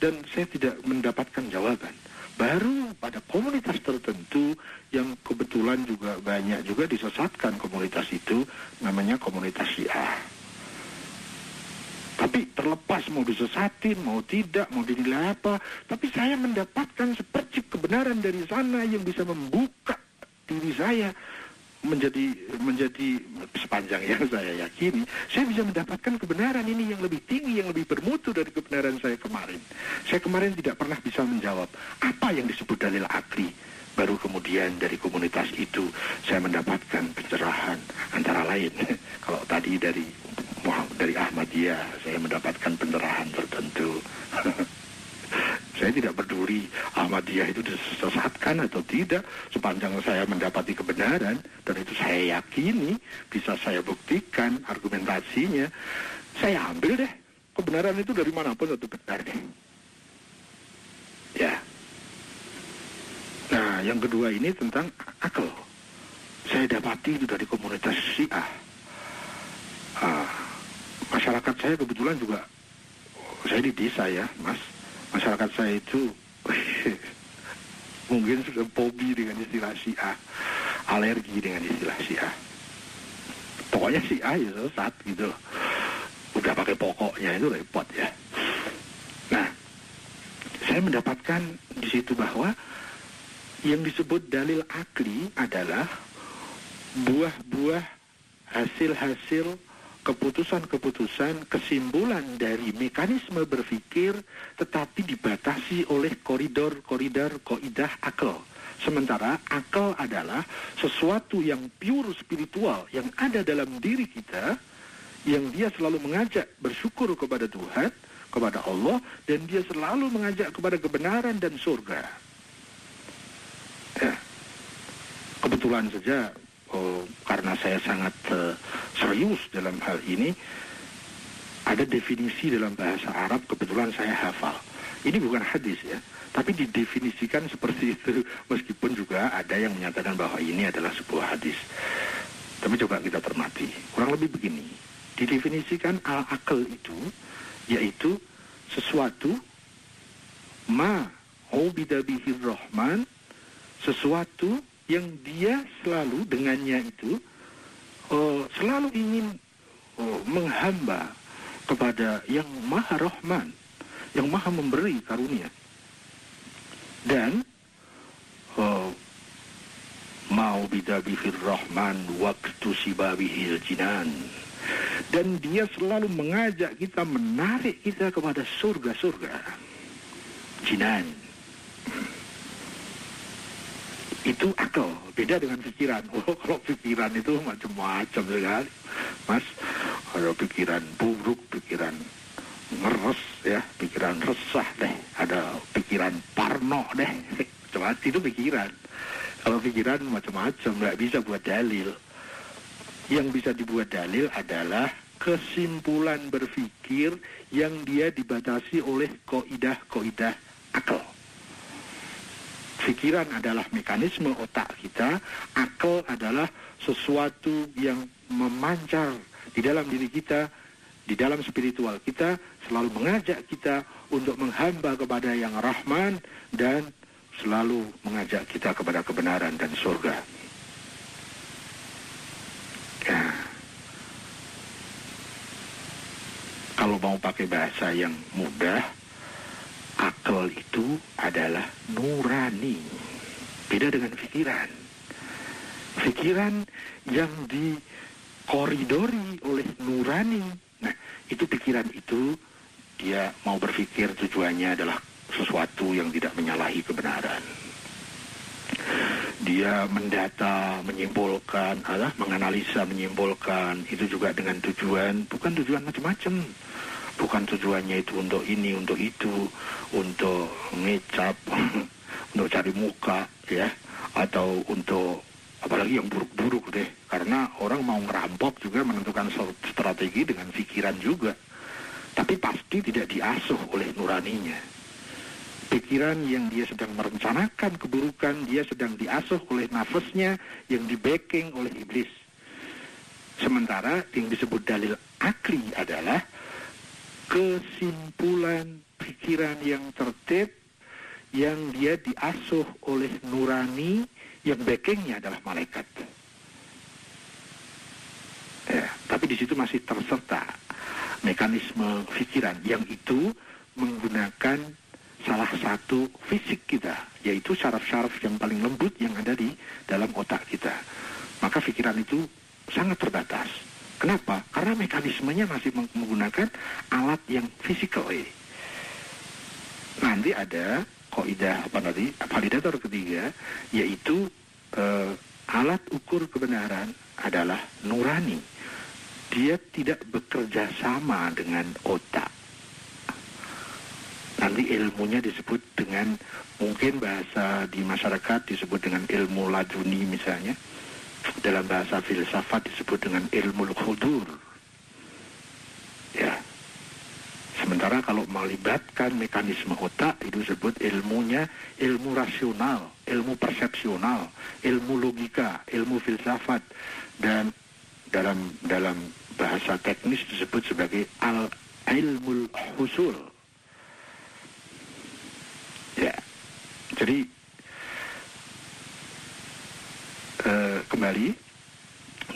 dan saya tidak mendapatkan jawaban. Baru pada komunitas tertentu yang kebetulan juga banyak juga disesatkan komunitas itu, namanya komunitas Syiah. Tapi terlepas mau disesatin, mau tidak, mau dinilai apa, tapi saya mendapatkan sepercik kebenaran dari sana yang bisa membuka diri saya menjadi sepanjang yang saya yakini, saya bisa mendapatkan kebenaran ini yang lebih tinggi, yang lebih bermutu dari kebenaran saya kemarin. Saya kemarin tidak pernah bisa menjawab apa yang disebut dalil akli. Baru kemudian dari komunitas itu saya mendapatkan pencerahan, antara lain kalau tadi dari Ahmadiyah saya mendapatkan pencerahan tertentu. Saya tidak peduli Ahmadiyah itu disesatkan atau tidak, sepanjang saya mendapati kebenaran, dan itu saya yakini, bisa saya buktikan argumentasinya, saya ambil deh. Kebenaran itu dari manapun itu benar deh. Ya. Nah, yang kedua ini tentang akal. Saya dapati itu dari komunitas Syiah. Masyarakat saya kebetulan juga, saya di desa ya, Mas. Masyarakat saya itu mungkin sudah fobi dengan istilah Syiah, alergi dengan istilah Syiah. Pokoknya Syiah ya sesat gitu loh. sampai pokoknya itu repot ya. Nah, saya mendapatkan di situ bahwa yang disebut dalil akli adalah buah-buah hasil-hasil keputusan-keputusan, kesimpulan dari mekanisme berpikir, tetapi dibatasi oleh koridor-koridor kaidah akal. Sementara akal adalah sesuatu yang pure spiritual yang ada dalam diri kita, yang dia selalu mengajak bersyukur kepada Tuhan, kepada Allah, dan dia selalu mengajak kepada kebenaran dan surga. Ya. Kebetulan saja, karena saya sangat serius dalam hal ini, ada definisi dalam bahasa Arab, kebetulan saya hafal. Ini bukan hadis ya, tapi didefinisikan seperti itu, meskipun juga ada yang menyatakan bahwa ini adalah sebuah hadis. Tapi coba kita cermati, kurang lebih begini. Didefinisikan al-akal itu, yaitu sesuatu ma ubida bihir rahman, sesuatu yang dia selalu dengannya itu selalu ingin menghamba kepada yang maha rahman, yang maha memberi karunia. Dan mau bidabihir rahman waktu sibabihil jinan, dan dia selalu mengajak kita, menarik kita kepada surga-surga jinan. Itu akal, beda dengan pikiran. Kalau pikiran itu macam-macam sekali, Mas. Ada pikiran buruk, pikiran ngeres ya, pikiran resah deh, ada pikiran parno deh. Cuma itu pikiran. Kalau pikiran macam-macam, nggak bisa buat dalil. Yang bisa dibuat dalil adalah kesimpulan berpikir yang dia dibatasi oleh kaidah-kaidah akal. Pikiran adalah mekanisme otak kita, akal adalah sesuatu yang memancar di dalam diri kita, di dalam spiritual kita, selalu mengajak kita untuk menghamba kepada yang Rahman dan selalu mengajak kita kepada kebenaran dan surga. Ya. Kalau mau pakai bahasa yang mudah, akal itu adalah nurani. Beda dengan pikiran. Pikiran yang dikoridori oleh nurani. Nah, itu pikiran itu dia mau berpikir tujuannya adalah sesuatu yang tidak menyalahi kebenaran. Dia mendata, menyimpulkan, menganalisa, menyimpulkan. Itu juga dengan tujuan, bukan tujuan macam-macam. Bukan tujuannya itu untuk ini, untuk itu, untuk ngecap, untuk cari muka, ya, atau untuk apalagi yang buruk-buruk deh. Karena orang mau ngerampok juga menentukan strategi dengan pikiran juga. Tapi pasti tidak diasuh oleh nuraninya. Pikiran yang dia sedang merencanakan keburukan, dia sedang diasuh oleh nafasnya yang di-backing oleh iblis. Sementara yang disebut dalil akli adalah kesimpulan pikiran yang tertib, yang dia diasuh oleh nurani, yang backingnya adalah malaikat. Ya, tapi di situ masih terserta mekanisme pikiran yang itu menggunakan salah satu fisik kita, yaitu syaraf-syaraf yang paling lembut yang ada di dalam otak kita. Maka pikiran itu sangat terbatas. Kenapa? Karena mekanismenya masih menggunakan alat yang fisikal. Nanti ada kaidah validator ketiga, yaitu alat ukur kebenaran adalah nurani. Dia tidak bekerja sama dengan otak. Nanti ilmunya disebut dengan, mungkin bahasa di masyarakat disebut dengan ilmu laduni misalnya. Dalam bahasa filsafat disebut dengan ilmu hudur. Ya. Sementara kalau melibatkan mekanisme otak, itu disebut ilmunya ilmu rasional, ilmu persepsional, ilmu logika, ilmu filsafat, dan dalam bahasa teknis disebut sebagai al-ilmul husul. Ya. Jadi kembali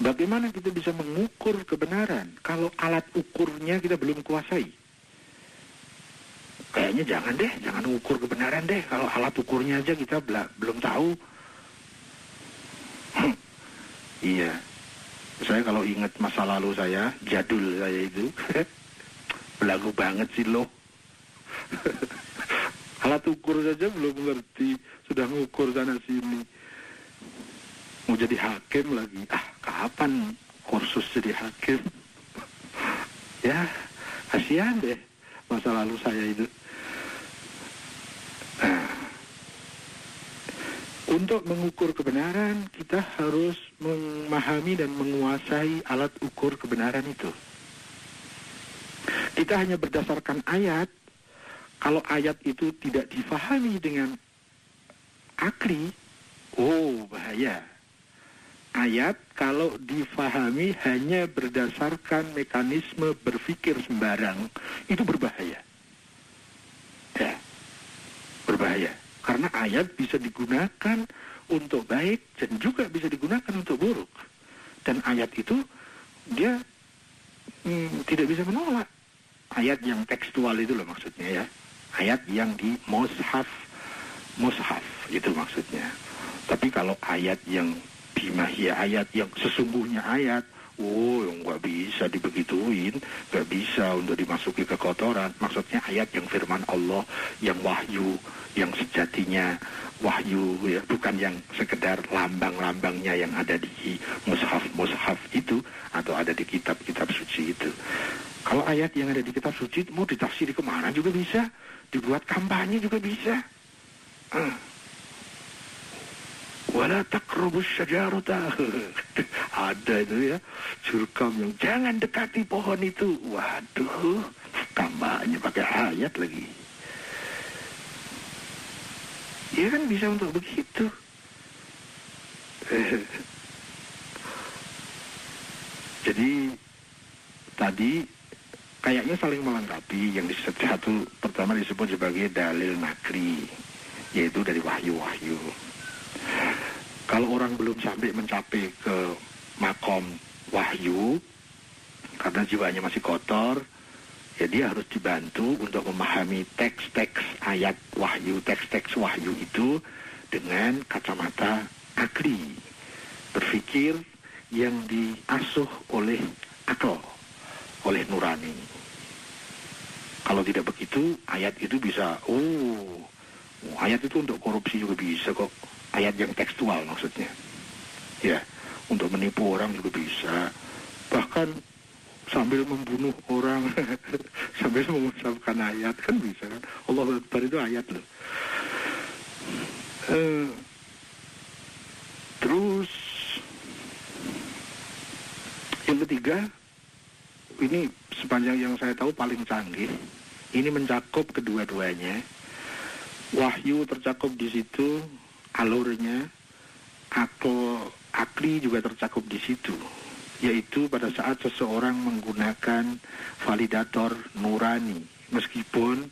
Bagaimana kita bisa mengukur kebenaran kalau alat ukurnya kita belum kuasai? Kayaknya jangan ukur kebenaran deh kalau alat ukurnya aja kita belum tahu. Iya, saya kalau ingat masa lalu saya, jadul saya itu, belagu banget sih loh. Alat ukur saja belum ngerti, sudah ngukur sana sini. Mau jadi hakim lagi, kapan kursus jadi hakim? Ya, kasihan deh masa lalu saya itu. Untuk mengukur kebenaran, kita harus memahami dan menguasai alat ukur kebenaran itu. Kita hanya berdasarkan ayat. Kalau ayat itu tidak difahami dengan akli, bahaya. Ayat kalau difahami hanya berdasarkan mekanisme berpikir sembarang, itu berbahaya. Ya, berbahaya. Karena ayat bisa digunakan untuk baik dan juga bisa digunakan untuk buruk. Dan ayat itu dia tidak bisa menolak. Ayat yang tekstual itu loh maksudnya ya. Ayat yang di mushaf itu maksudnya. Tapi kalau ayat yang bimahia, ayat yang sesungguhnya ayat, yang nggak bisa dibegituin, nggak bisa untuk dimasuki ke kotoran. Maksudnya ayat yang firman Allah, yang wahyu, yang sejatinya wahyu, ya, bukan yang sekedar lambang-lambangnya yang ada di mushaf itu atau ada di kitab-kitab suci itu. Kalau ayat yang ada di kitab suci mau ditafsiri kemana juga bisa, dibuat kampanye juga bisa. Wala taqrabus syajarata. Ada itu ya, surkam yang jangan dekati pohon itu. Waduh, kampanye pakai ayat lagi. Ya kan bisa untuk begitu. Jadi tadi kayaknya saling melengkapi. Yang satu pertama disebut sebagai dalil nakli, yaitu dari wahyu-wahyu. Kalau orang belum sampai mencapai ke makom wahyu karena jiwanya masih kotor, ya dia harus dibantu untuk memahami teks-teks ayat wahyu, teks-teks wahyu itu dengan kacamata akli, berpikir yang diasuh oleh akal, oleh nurani. Kalau tidak begitu, ayat itu bisa, ayat itu untuk korupsi juga bisa kok. Ayat yang tekstual maksudnya. Ya, untuk menipu orang juga bisa. Bahkan sambil membunuh orang, sambil mengucapkan ayat kan bisa kan. Allahu Akbar itu ayat loh. Terus yang ketiga, ini sepanjang yang saya tahu paling canggih. Ini mencakup kedua-duanya. Wahyu tercakup di situ, alurnya, akli juga tercakup di situ, yaitu pada saat seseorang menggunakan validator nurani, meskipun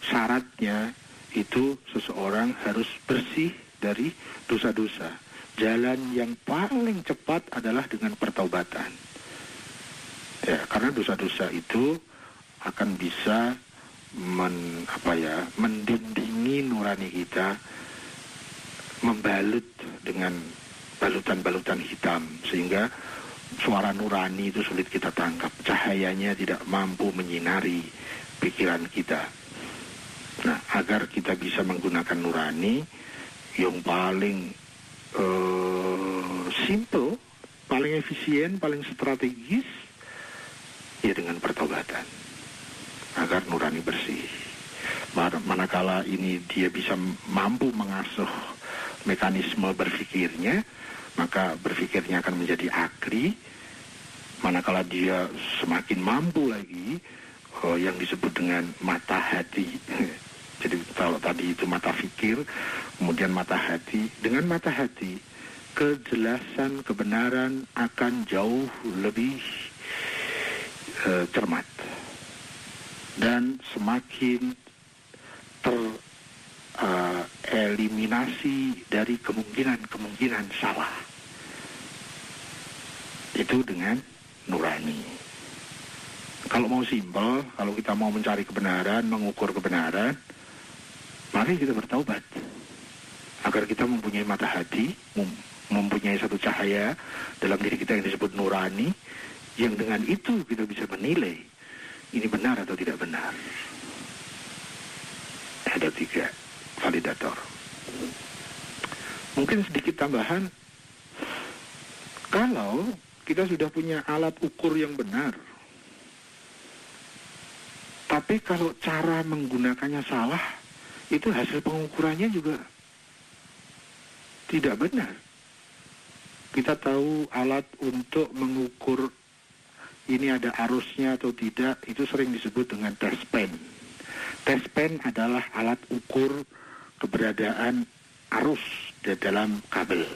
syaratnya itu seseorang harus bersih dari dosa-dosa. Jalan yang paling cepat adalah dengan pertaubatan. Ya, karena dosa-dosa itu akan bisa mendindingi nurani kita, membalut dengan balutan-balutan hitam, sehingga suara nurani itu sulit kita tangkap, cahayanya tidak mampu menyinari pikiran kita. Nah, agar kita bisa menggunakan nurani yang paling simple, paling efisien, paling strategis, ya dengan pertobatan, agar nurani bersih. Manakala ini dia bisa mampu mengasuh mekanisme berpikirnya, maka berpikirnya akan menjadi akli. Manakala dia semakin mampu lagi, yang disebut dengan mata hati. Jadi kalau tadi itu mata fikir, kemudian mata hati. Dengan mata hati, kejelasan kebenaran akan jauh lebih cermat dan semakin eliminasi dari kemungkinan salah. Itu dengan nurani. Kalau mau simpel, kalau kita mau mencari kebenaran, mengukur kebenaran, mari kita bertaubat. Agar kita mempunyai mata hati, mempunyai satu cahaya dalam diri kita yang disebut nurani, yang dengan itu kita bisa menilai ini benar atau tidak benar. Ada 3 validator. Mungkin sedikit tambahan, kalau kita sudah punya alat ukur yang benar, tapi kalau cara menggunakannya salah, itu hasil pengukurannya juga tidak benar. Kita tahu alat untuk mengukur ini ada arusnya atau tidak, itu sering disebut dengan test pen. Test pen adalah alat ukur keberadaan arus di dalam kabel.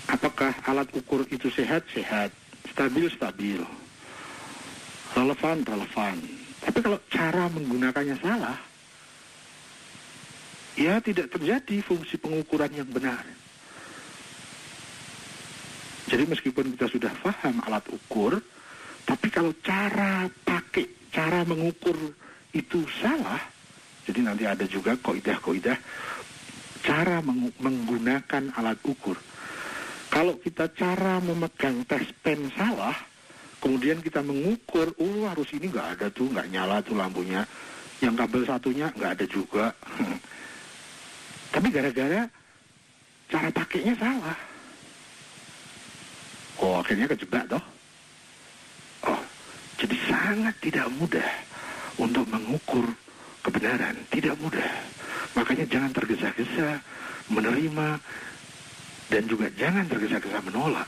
Apakah alat ukur itu sehat? Sehat. Stabil? Stabil. Relevan? Relevan. Tapi kalau cara menggunakannya salah, ya tidak terjadi fungsi pengukuran yang benar. Jadi meskipun kita sudah paham alat ukur, tapi kalau cara pakai, cara mengukur itu salah, jadi nanti ada juga kaidah-kaidah cara menggunakan alat ukur. Kalau kita cara memegang test pen salah, kemudian kita mengukur, oh arus ini nggak ada tuh, nggak nyala tuh lampunya, yang kabel satunya nggak ada juga. Tapi gara-gara cara pakainya salah, oh akhirnya kejebak toh. Oh, jadi sangat tidak mudah untuk mengukur kebenaran, tidak mudah. Makanya jangan tergesa-gesa menerima dan juga jangan tergesa-gesa menolak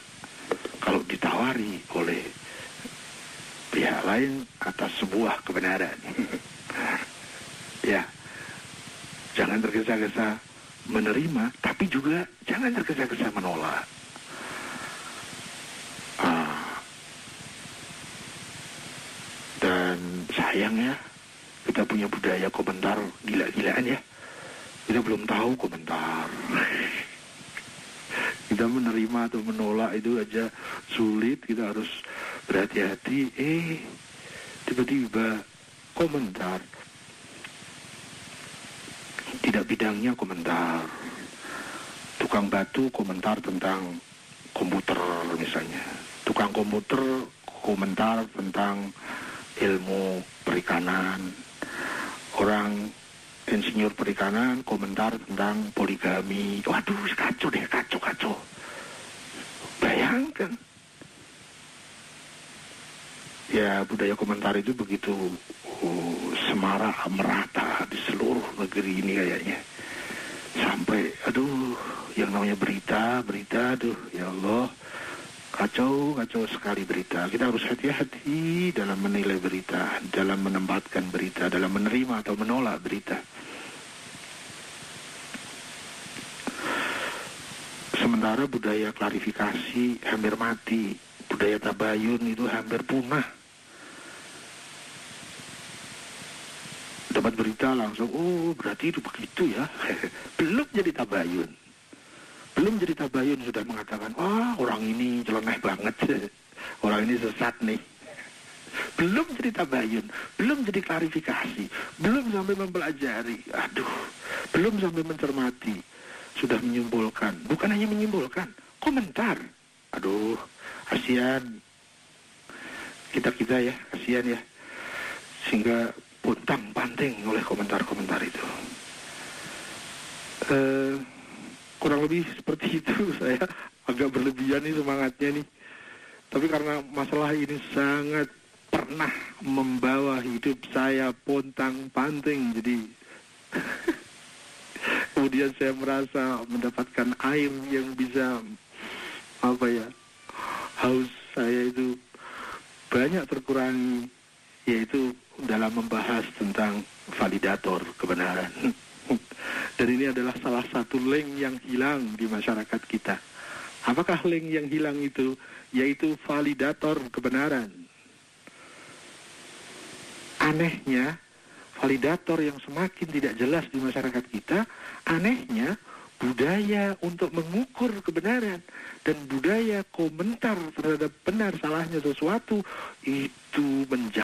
kalau ditawari oleh pihak lain atas sebuah kebenaran. Ya, jangan tergesa-gesa menerima, tapi juga jangan tergesa-gesa menolak. Dan sayang ya, kita punya budaya komentar gila-gilaan ya. Kita belum tahu komentar. Kita menerima atau menolak itu aja sulit, kita harus berhati-hati. Tiba-tiba komentar, tidak bidangnya komentar. Tukang batu komentar tentang komputer misalnya. Tukang komputer komentar tentang ilmu perikanan. Orang insinyur perikanan komentar tentang poligami. Waduh, kacau deh, kacau. Bayangkan. Ya, budaya komentar itu begitu semarak, merata di seluruh negeri ini kayaknya. Sampai, aduh, yang namanya berita, aduh, ya Allah, kacau sekali berita. Kita harus hati-hati dalam menilai berita, dalam menempatkan berita, dalam menerima atau menolak berita. Sementara budaya klarifikasi hampir mati, budaya tabayun itu hampir punah. Dapat berita langsung, oh berarti itu begitu ya. Belum jadi tabayun sudah mengatakan, wah orang ini celeneh banget, orang ini sesat nih. Belum jadi tabayun, belum jadi klarifikasi, belum sampai mempelajari, belum sampai mencermati, sudah menyimpulkan. Bukan hanya menyimpulkan, komentar. Aduh, kasihan kita ya, kasihan ya, sehingga pontang-panting oleh komentar-komentar itu. Kurang lebih seperti itu. Saya agak berlebihan nih semangatnya nih. Tapi karena masalah ini sangat pernah membawa hidup saya pontang-panting, jadi kemudian saya merasa mendapatkan air yang bisa haus saya itu banyak terkurangi, yaitu dalam membahas tentang validator kebenaran. Dan ini adalah salah satu link yang hilang di masyarakat kita. Apakah link yang hilang itu? Yaitu validator kebenaran. Anehnya, validator yang semakin tidak jelas di masyarakat kita, anehnya budaya untuk mengukur kebenaran dan budaya komentar terhadap benar salahnya sesuatu itu menjadi